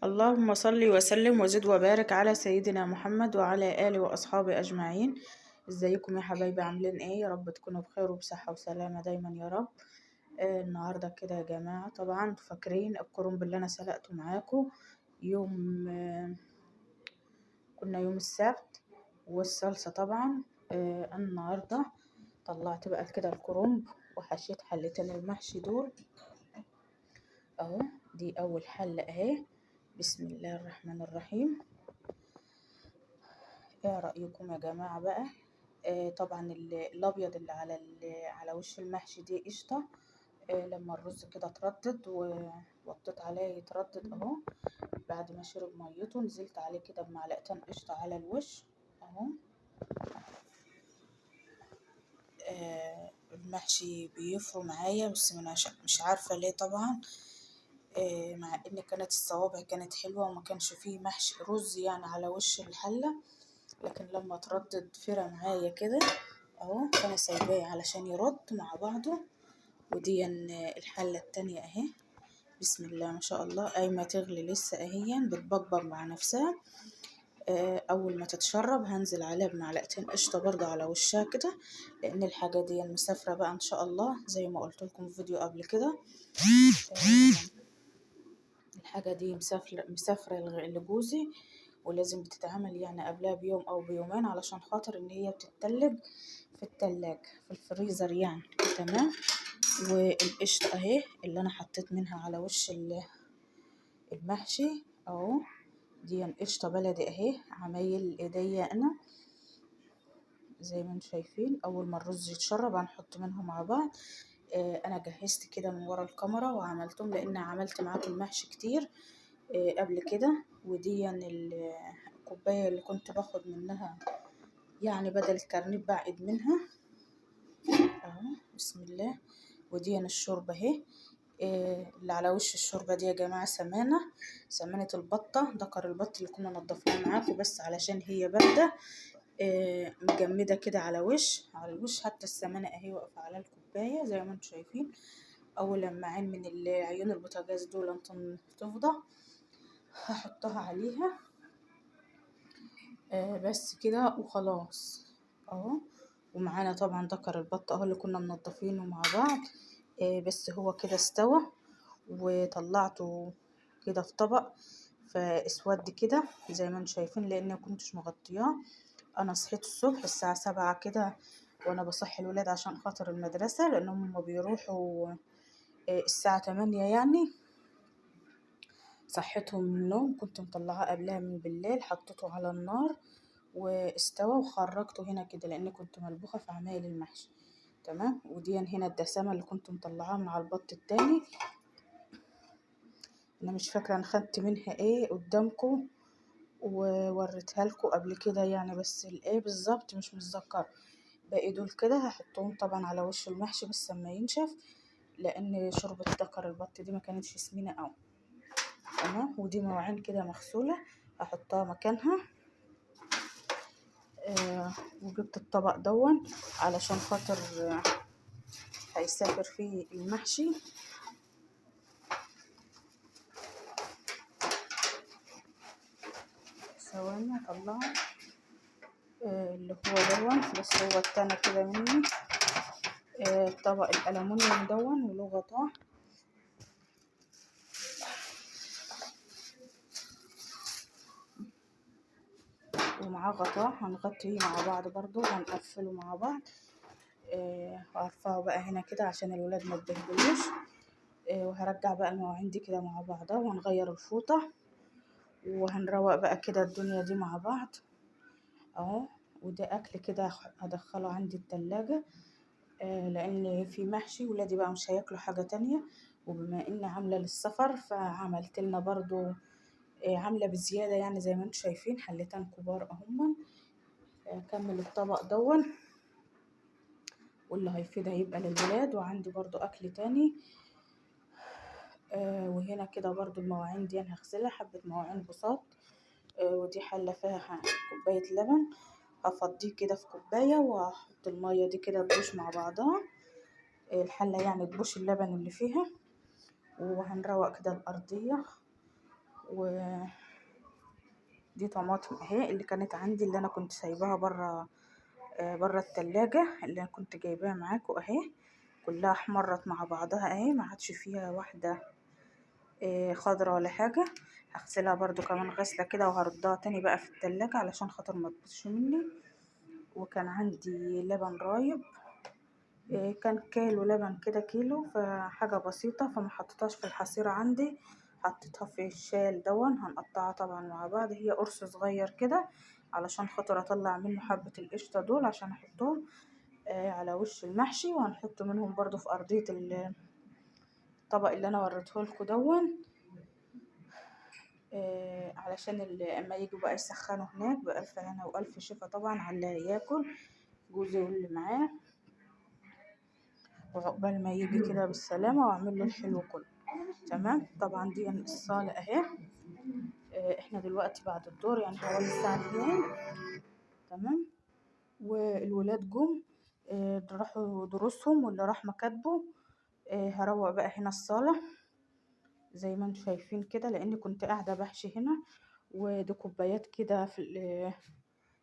اللهم صل وسلم وزد وبارك على سيدنا محمد وعلى آله وأصحابه أجمعين. ازيكم يا حبايبي؟ عاملين ايه؟ يا رب تكونوا بخير وبصحة وسلامة دايما يا رب. النهاردة كده يا جماعة، طبعا انتوا فاكرين الكرنب اللي انا سلقته معاكم يوم كنا يوم السبت، والصلصة طبعا. النهاردة طلعت بقى كده الكرنب وحشيت حلتين المحشي دول اهو. دي اول حلة اهي. بسم الله الرحمن الرحيم. ايه رأيكم يا جماعة بقى؟ طبعا الابيض اللي على وش المحشي دي قشطة. لما الرز كده اتردد ووطيت عليه يتردد اهو، بعد ما شرب ميته نزلت عليه كده بمعلقتين قشطة على الوش اهو. المحشي بيفرو معايا، بس مش عارفة ليه طبعا. مع ان كانت الصوابع كانت حلوة وما كانش فيه محشي رز يعني على وش الحلة، لكن لما تردد فرى معايا كده اهو، فانا سايباه علشان يرد مع بعضه. ودي الحلة التانية اهي. بسم الله ما شاء الله، قايمة تغلي لسه اهيا بتبقبق مع نفسها. اول ما تتشرب هنزل عليها بمعلقتين قشطة برضه على وشها كده، لان الحاجة دي مسافرة بقى ان شاء الله زي ما قلت لكم في فيديو قبل كده. الحاجة دي مسافرة لجوزي، ولازم بتتعمل يعني قبلها بيوم او بيومين علشان خاطر ان هي بتتلج في التلاجة في الفريزر يعني. تمام. والقشطة اهي اللي انا حطيت منها على وش المحشي اهو. دي قشطة بلدي اهي، عمايل ايديا انا زي ما انتم شايفين. اول ما الرز يتشرب هنحط منهم مع بعض. انا جهزت كده من ورا الكاميرا وعملتهم، لان عملت معاكم المحشي كتير قبل كده. ودي الكوباية اللي كنت باخد منها يعني بدل الكرنيب بعقد منها اهو. بسم الله. ودي الشوربة اهي. اللي على وش الشوربة دي يا جماعة سمانة البطة، دكر البط اللي كنا نضفناه معاكم، بس علشان هي باردة مجمدة كده على الوش. حتى السمانة اهي واقفة على الكوباية زي ما انتم شايفين. اول لما عين من عيون البوتاجاز دول تفضى هحطها عليها بس كده وخلاص اهو. ومعانا طبعا دكر البط اهو اللي كنا منضفينه مع بعض. بس هو كده استوى وطلعته كده في طبق، فاسود كده زي ما انتم شايفين، لان ما كنتش مغطياه. انا صحيت الصبح الساعة 7 كده وانا بصحي الولاد عشان خاطر المدرسة، لانهم بيروحوا الساعة 8 يعني. صحتهم من النوم، كنت مطلعاه قبلها من بالليل، حطيته على النار واستوى وخرجته هنا كده لان كنت ملبوخة في عمايل المحشي. تمام. ودي هنا الدسامة اللي كنت مطلعاها مع البط التاني. انا مش فاكرة انا خدت منها ايه قدامكم ووريتها لكم قبل كده يعني، بس الايه بالظبط مش متذكرة. باقي دول كده هحطهم طبعا على وش المحشي بس لما ينشف، لان شوربة دكر البط دي ما كانتش سمينة اوي. تمام. ودي مواعين كده مغسولة هحطها مكانها. وجبت الطبق دون علشان خاطر هيسافر فيه المحشي. ثواني اطلعه. اللي هو دون، بس هو التاني كده مني. الطبق الألمونيوم دون وله غطاه. ومعاه غطاه هنغطيه مع بعض برضو، هنقفله مع بعض. وهرفعه بقى هنا كده عشان الولاد ما تبهدلوش. وهرجع بقى المواعين دي كده مع بعضها وهنغير الفوطة وهنروق بقى كده الدنيا دي مع بعض اهو. وده اكل كده هدخله عندي التلاجة لان في محشي ولادي بقى مش هياكلوا حاجة تانية. وبما اني عاملة للسفر فعملت لنا برضو عاملة بزيادة يعني زي ما انتم شايفين حلتين كبار اهم. اكمل الطبق دون واللي هيفيد هيبقى للولاد. وعندي برضو اكل تاني. وهنا كده برضو المواعين دي انا هغسلها، حبة مواعين بساط. ودي حلة فيها كوباية لبن، هفضيه كده في كوباية وهحط المية دي كده تبوش مع بعضها. الحلة يعني تبوش اللبن اللي فيها. وهنروق كده الأرضية ودي طماطم اهي اللي كانت عندي، اللي انا كنت سايباها بره التلاجة، اللي انا كنت جايباها معاكم اهي، كلها احمرت مع بعضها اهي، ما عادش فيها واحدة خضرة ولا حاجة. هغسلها برضو كمان غسلة كده وهردها تاني بقى في التلاجة علشان خاطر ما تبوظش مني. وكان عندي لبن رايب، كان كيلو لبن كده، كيلو، فحاجة بسيطة، فما حطيتهاش في الحصيرة عندي، حطيتها في الشال دون. هنقطعها طبعا مع بعض، هي قرص صغير كده علشان خاطر اطلع منه حبة القشطة دول عشان احطهم على وش المحشي. وهنحط منهم برضو في ارضية الطبق اللي انا وريتهولكوا دون، علشان اما يجوا بقى يسخنوا هناك بألف هنا وألف شفا طبعا على اللي ياكل، جوزي واللي معاه، وعقبال ما يجي كده بالسلامة واعمل له الحلو كله. تمام. طبعا دي الصالة اهي. احنا دلوقتي بعد الدور، يعني حوالي الساعة 2. تمام. والولاد جم راحوا دروسهم، واللي راح مكاتبه. هروق بقى هنا الصالة زي ما انتم شايفين كده، لاني كنت قاعدة بحشي هنا. ودي كوبايات كده في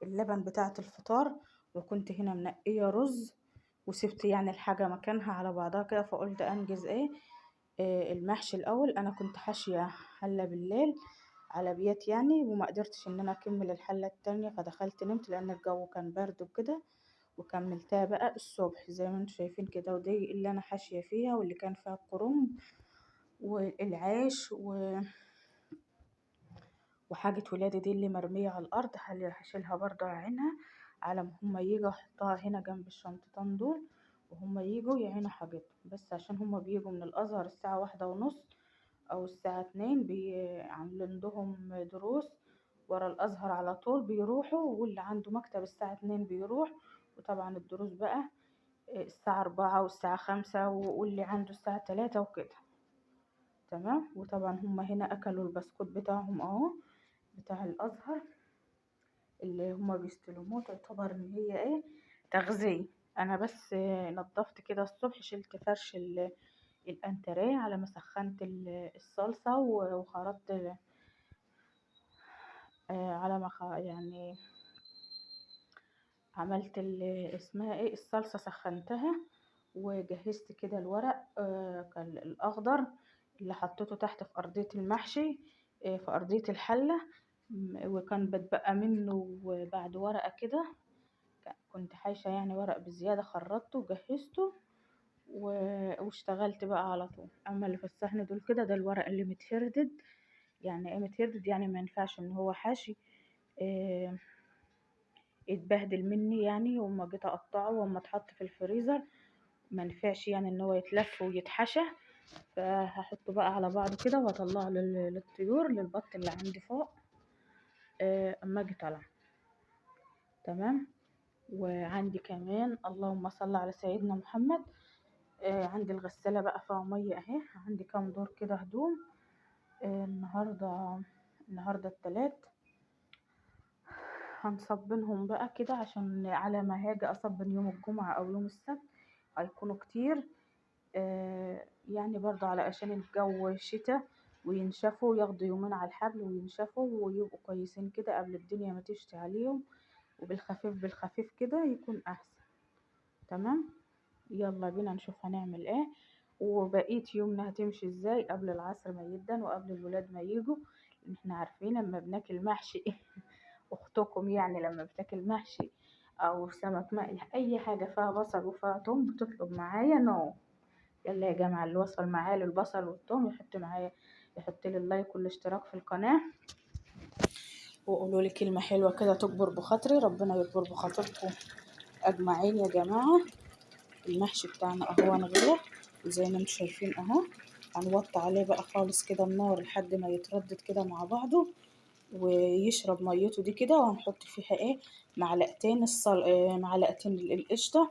اللبن بتاعة الفطار، وكنت هنا منقية رز، وسبت يعني الحاجة مكانها على بعضها كده، فقلت انجز المحشي الاول. انا كنت حاشية حلة بالليل على بيات يعني، وما قدرتش ان انا اكمل الحلة التانية، فدخلت نمت لان الجو كان برد وكده، وكملتها بقى الصبح زي ما انتم شايفين كده. ودي اللي انا حاشية فيها، واللي كان فيها الكرنب والعيش وحاجة ولادي دي اللي مرمية على الأرض، هشيلها برضه عينها على ما هما يجوا، احطها هنا جنب الشنطتين دول، وهما يجوا يعينوا حاجتهم، بس عشان هما بيجوا من الأزهر الساعة 1:30 أو الساعة 2، عاملين لهم دروس ورا الأزهر على طول بيروحوا، واللي عنده مكتب الساعة 2 بيروح. وطبعا الدروس بقى الساعة 4 والساعة 5، واللي عنده الساعة 3 وكده. تمام. وطبعا هما هنا أكلوا البسكوت بتاعهم اهو، بتاع الأزهر اللي هما بيستلموه، تعتبر ان هي تغذية. انا بس نضفت كده الصبح، شلت فرش الانتريه على ما سخنت الصلصة وخرطت على ما يعني عملت اسمها الصلصة، سخنتها وجهزت كده الورق كان الأخضر اللي حطيته تحت في أرضية المحشي في أرضية الحلة. وكان بتبقى منه بعد ورقة كده، كنت حايشة يعني ورق بزيادة، خرطته وجهزته واشتغلت بقى على طول. أما اللي في الصحن دول كده، ده الورق اللي متفردد. يعني ايه متفردد؟ يعني ما ينفعش ان هو حاشي يتبهدل مني يعني، وما جيت اقطعه وما اتحط في الفريزر ما نفعش يعني ان هو يتلف ويتحشى. فهحطه بقى على بعضه كده واطلعه للطيور، للبط اللي عندي فوق اما اجي طالعه. تمام. وعندي كمان اللهم صل على سيدنا محمد، عندي الغسالة بقى فيها مية اهي، عندي كام دور كده هدوم. النهاردة التلات، هنصبنهم بقى كده عشان على ما هاجي اصبن يوم الجمعة او يوم السبت هيكونوا كتير. يعني برضه على عشان الجو شتاء وينشفوا، ياخدوا يومين على الحبل وينشفوا ويبقوا كويسين كده قبل الدنيا ما تشتي عليهم، وبالخفيف بالخفيف كده يكون احسن. تمام. يلا بينا نشوف هنعمل ايه، وبقية يومنا هتمشي ازاي قبل العصر ما يدن وقبل الولاد ما يجوا. احنا عارفين لما بناكل محشي اختكم يعني لما بتاكل محشي او سمك مقلي اي حاجة فيها بصل وفيها توم بتطلب معايا نو. يلا يا جماعة، اللي وصل معايا للبصل والثوم يحط معايا، يحط لي اللايك والاشتراك في القناة، وقولوا لي كلمة حلوة كده تكبر بخاطري. ربنا يكبر بخاطركم أجمعين يا جماعة. المحشي بتاعنا اهو نغلى زي ما انتم شايفين اهو. هنوطي عليه بقى خالص كده النار لحد ما يتردد كده مع بعضه ويشرب ميته دي كده، وهنحط فيها معلقتين معلقتين القشطة.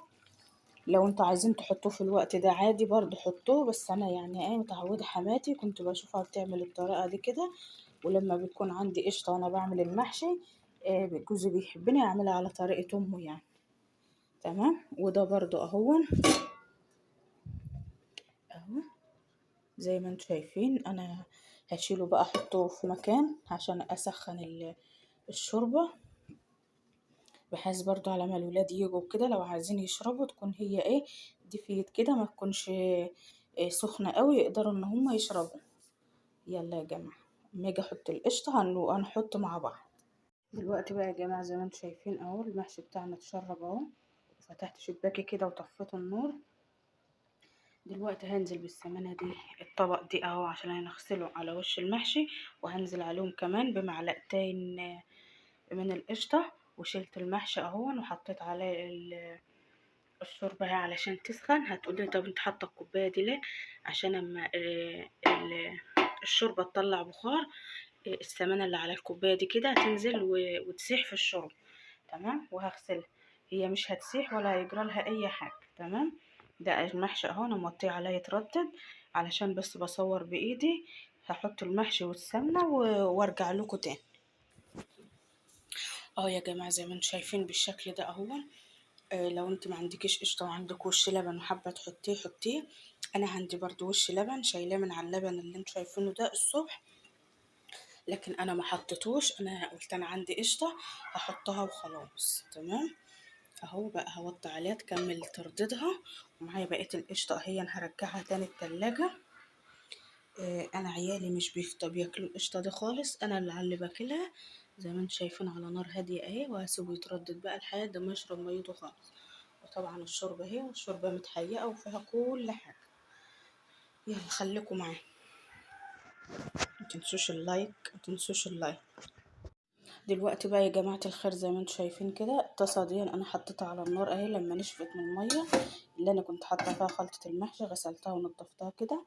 لو انتوا عايزين تحطوه في الوقت ده عادي برضو حطوه، بس انا يعني متعودة حماتي كنت بشوفها بتعمل الطريقة دي كده، ولما بيكون عندي قشطة وانا بعمل المحشي جوزي بيحبني اعملها على طريقة امه يعني. تمام. وده برضو اهو زي ما انتم شايفين انا هشيله بقى احطه في مكان عشان اسخن الشوربة، بحيث برضو على ما الولاد يجوا كده لو عايزين يشربوا تكون هي ايه دفيت كده، ما تكونش سخنة قوي، يقدروا ان هم يشربوا. يلا يا جماعة، اما اجي احط القشطة هنحط مع بعض. دلوقتي بقى يا جماعة زي ما انتم شايفين اهو المحشي بتاعنا اتشرب اهو، فتحت شباكي كده وطفيت النور. دلوقتي هنزل بالسمنة دي الطبق دي اهو عشان هنغسله على وش المحشي، وهنزل عليهم كمان بمعلقتين من القشطة، وشلت المحشي اهو وحطيت عليه الشوربة اهي علشان تسخن. هتقولي طب انت حاطة الكوباية دي ليه؟ عشان اما الشوربة تطلع بخار، السمنة اللي على الكوباية دي كده هتنزل وتسيح في الشرب. تمام، وهغسلها، هي مش هتسيح ولا هيجرى لها اي حاجة. تمام، ده المحشي اهو انا موطيه عليه يتردد علشان بس بصور بايدي. هحط المحشي والسمنة وارجع لكم تاني. اه يا جماعة زي ما انتم شايفين بالشكل ده اهو. لو انت ما عندكيش قشطة وعندك وش لبن وحابة تحطيه حطيه. انا عندي برضو وش لبن شايلاه من على اللبن اللي انتم شايفينه ده الصبح، لكن انا ما حطيتوش، انا قلت انا عندي قشطة هحطها وخلاص. تمام، اهو بقى هوطي عليها تكمل ترديدها، ومعايا بقية القشطة اهي هرجعها تاني التلاجة. انا عيالي مش بياكلوا القشطة دي خالص، انا اللي باكلها. زي ما انتم شايفين على نار هادية اهي، وهسيبه يتردد بقى لحد ما يشرب ميته خالص. وطبعا الشوربة اهي، والشوربة متهيئة وفيها كل حاجة. يلا خليكم معايا، متنسوش اللايك متنسوش اللايك. دلوقتي بقى يا جماعة الخير زي ما انتم شايفين كده الطاسة دي انا حطيتها على النار اهي. لما نشفت من المية اللي انا كنت حاطة فيها خلطة المحشي غسلتها ونضفتها كده،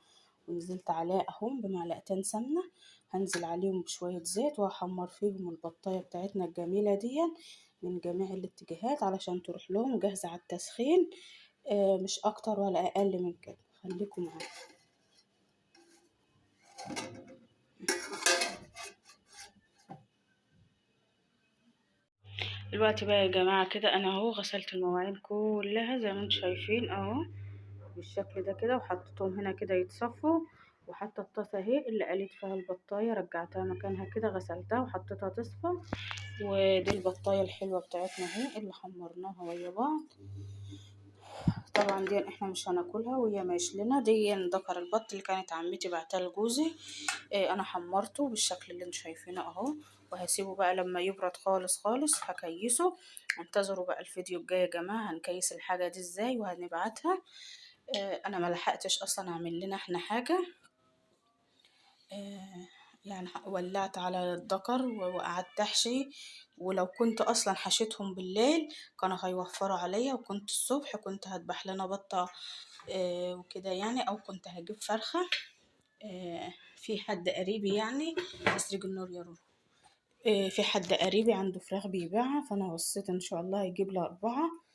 ونزلت عليها اهو بمعلقتين سمنة. هنزل عليهم بشوية زيت وهحمر فيهم البطاية بتاعتنا الجميلة دي من جميع الاتجاهات علشان تروح لهم جاهزة على التسخين. مش اكتر ولا اقل من كده، خليكم معايا. دلوقتي بقى يا جماعة كده انا اهو غسلت المواعين كلها زي ما انتم شايفين اهو بالشكل ده كده، وحطيتهم هنا كده يتصفوا. وحتى الطاسة اهي اللي قليت فيها البطاية رجعتها مكانها كده، غسلتها وحطيتها تصفى. ودي البطاية الحلوة بتاعتنا اهي اللي حمرناها ويا بعض. طبعا دي احنا مش هناكلها وهي ماشي لنا، دي ذكر البط اللي كانت عمتي بعتها لجوزي. انا حمرته بالشكل اللي انتوا شايفينه اهو، وهسيبه بقى لما يبرد خالص خالص هكيسه. انتظروا بقى الفيديو الجاي يا جماعة هنكيس الحاجة دي ازاي وهنبعتها. انا ما لحقتش اصلا اعمل لنا احنا حاجة. يعني ولعت على الذكر وقعدت احشي، ولو كنت اصلا حشيتهم بالليل كانوا هيوفروا عليا، وكنت الصبح كنت هذبح لنا بطة وكده يعني، او كنت هجيب فرخة. في حد قريبي يعني اسرق النور يا رورو. في حد قريبي عنده فراخ بيبيعها، فانا وصيت ان شاء الله يجيب له 4،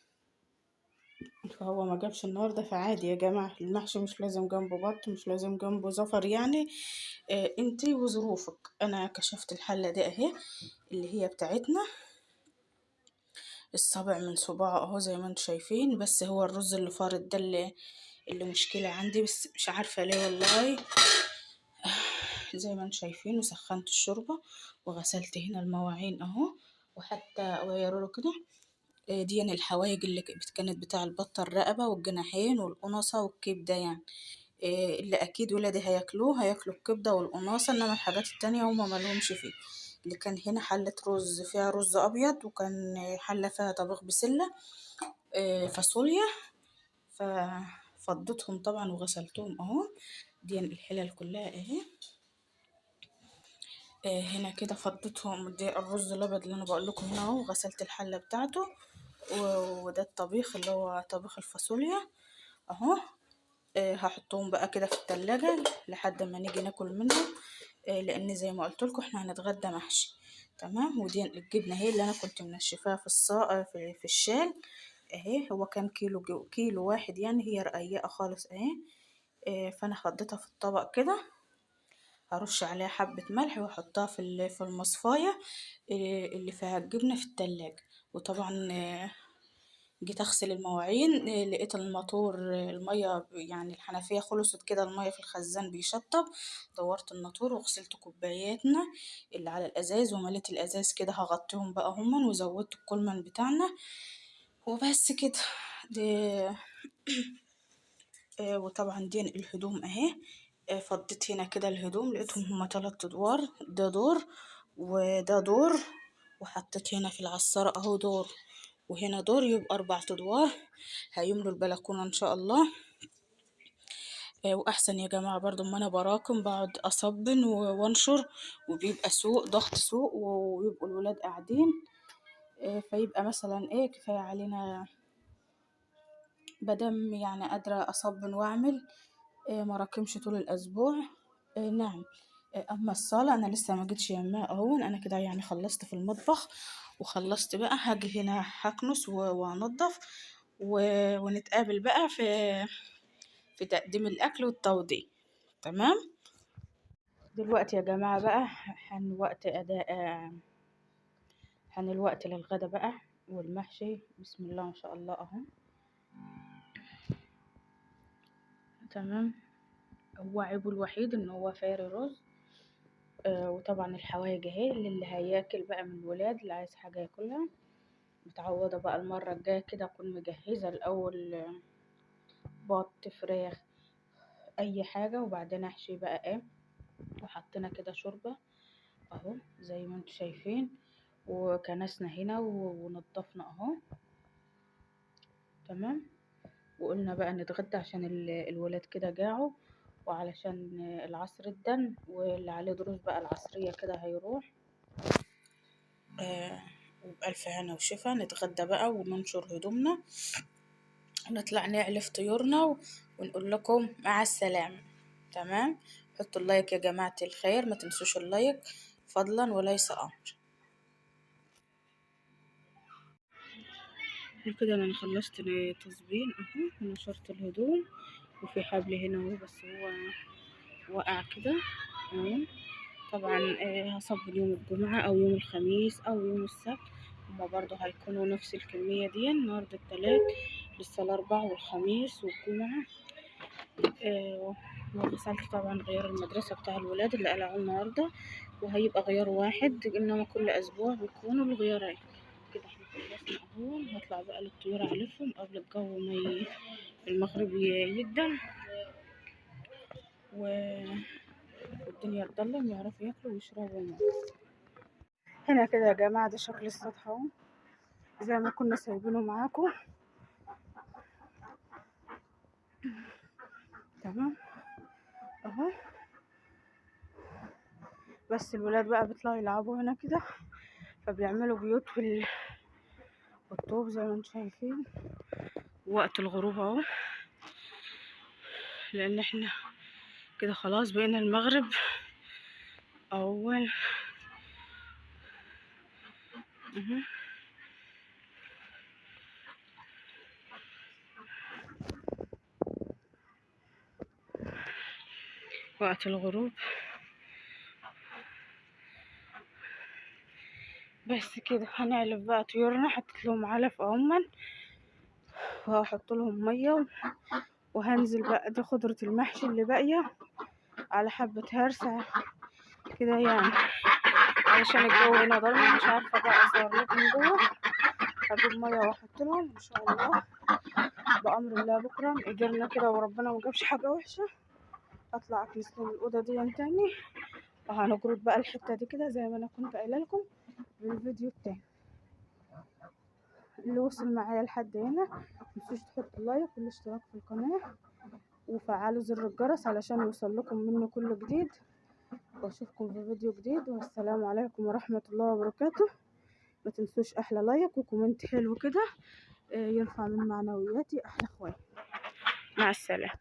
فهو ما جابش النهارده. فعادي يا جماعة المحشي مش لازم جنبه بط، مش لازم جنبه زفر يعني. انتي وظروفك. انا كشفت الحلة دي اهي اللي هي بتاعتنا، الصابع من صباعه اهو زي ما انتم شايفين. بس هو الرز اللي فارد ده اللي مشكلة عندي، بس مش عارفة ليه والله. زي ما انتم شايفين وسخنت الشوربة وغسلت هنا المواعين اهو، وحتى ويرولو كده. دي يعني الحوايج اللي كانت بتاع البطة، الرقبة والجناحين والقنصة والكبدة يعني. اللي اكيد ولادي هياكلوا الكبدة والقناصة، انما الحاجات التانية هما مالهمش فيه. اللي كان هنا حلة رز فيها رز ابيض، وكان حلة فيها طبيخ بسلة فاصوليا، ففضيتهم طبعا وغسلتهم اهو. دي الحلل كلها اهي. هنا كده فضيتهم، دي الرز الابيض اللي انا بقول لكم هنا اهو، وغسلت الحله بتاعته. وده الطبيخ اللي هو طبيخ الفاصوليا اهو. هحطهم بقى كده في التلاجة لحد ما نيجي ناكل منهم. لان زي ما قلت لكم احنا هنتغدى محشي. تمام، ودي الجبنه اهي اللي انا كنت منشفاها في في الشال اهي. هو كان كيلو واحد يعني، هي رقيقه خالص اهي. فانا فضيتها في الطبق كده، هرش عليها حبة ملح واحطها في المصفاية اللي فيها الجبنة في التلاجة. وطبعا جيت اغسل المواعين لقيت الموتور المية يعني الحنفية خلصت كده، المية في الخزان بيشطب. دورت الموتور وغسلت كوباياتنا اللي على الازاز ومليت الازاز كده، هغطيهم بقى هما وزودت الكولمن بتاعنا وبس كده. دي وطبعا دي الهدوم اهي. فضيت هنا كده الهدوم لقيتهم هما 3 ادوار، ده دور وده دور، وحطيت هنا في العصارة اهو دور وهنا دور، يبقى 4 ادوار هيملوا البلكونة ان شاء الله. واحسن يا جماعة برضو ما انا براكم بقعد اصبن وانشر، وبيبقى سوق ضغط سوق ويبقوا الولاد قاعدين. فيبقى مثلا ايه كفاية علينا بدم يعني قادرة اصبن واعمل مراكمش طول الاسبوع. نعم. اما الصالة انا لسه ما جيتش يمها اهون، انا كده يعني خلصت في المطبخ وخلصت بقى، هاجي هنا هكنس وانضف ونتقابل بقى في تقديم الاكل والتوضيب. تمام. دلوقتي يا جماعة بقى حن وقت اداء، حن الوقت للغدا بقى والمحشي. بسم الله ما شاء الله اهو. تمام. هو عيبه الوحيد ان هو فاري رز. وطبعا الحوايج اهي اللي هياكل بقى من الولاد اللي عايز حاجة ياكلها. متعوضة بقى المرة الجاية كده اكون مجهزة الاول بط فراخ اي حاجة، وبعدين احشي بقى ايه. وحطينا كده شوربة اهو زي ما انتوا شايفين، وكنسنا هنا ونضفنا اهو. تمام. وقلنا بقى نتغدى عشان الولاد كده جاعوا، وعلشان العصر الدن واللي عليه دروس بقى العصرية كده هيروح. وبألف هنا وشفا نتغدى بقى وننشر هدومنا ونطلع نعلف طيورنا ونقول لكم مع السلامة. تمام. حطوا اللايك يا جماعة الخير، ما تنسوش اللايك فضلا وليس أمر. كده انا خلصت تصبين اهو ونشرت الهدوم، وفي حبل هنا اهو بس هو وقع كده اهو. طبعا هصبن يوم الجمعة او يوم الخميس او يوم السبت، هما برضو هيكونوا نفس الكمية دي. النهاردة التلات، لسه الاربع والخميس والجمعة. وغسلت طبعا غيار المدرسة بتاع الولاد اللي قلعوا النهاردة، وهيبقى غيار واحد انما كل اسبوع بيكونوا الغيارين. كده احنا خلصنا اهو. هطلع بقى للطيور اعلفهم قبل الجو ما المغرب يدن والدنيا تضلم يعرفوا ياكلوا ويشربوا. هنا كده يا جماعة ده شكل السطح اهو زي ما كنا سايبينه معاكم. تمام اهو. بس الولاد بقى بيطلعوا يلعبوا هنا كده، فبيعملوا بيوت في الطوب زي ما انتم شايفين. وقت الغروب اهو، لان احنا كده خلاص بقينا المغرب اول. وقت الغروب بس كده. هنعلف بقى طيورنا، حطيت لهم علف اهمن وهحط لهم ميه، وهنزل بقى دي خضرة المحشي اللي باقيه على حبة هرسة كده يعني، علشان الجو هنا ضلمة مش عارفة بقى اصور لكم جوه. هجيب ميه واحط لهم ان شاء الله بأمر الله. بكره قدرنا كده وربنا مجابش حاجة وحشة اطلع اكنس لهم الأوضة دي تاني، وهنجرد بقى الحتة دي كده زي ما انا كنت قايله لكم في الفيديو التاني. اللي وصل معايا لحد هنا متنسوش تحطوا لايك والاشتراك في القناة وفعلوا زر الجرس علشان يوصل لكم مني كل جديد، واشوفكم في فيديو جديد، والسلام عليكم ورحمة الله وبركاته. ما تنسوش احلى لايك وكومنت حلو كده يرفع من معنوياتي احلى اخواتي. مع السلامة.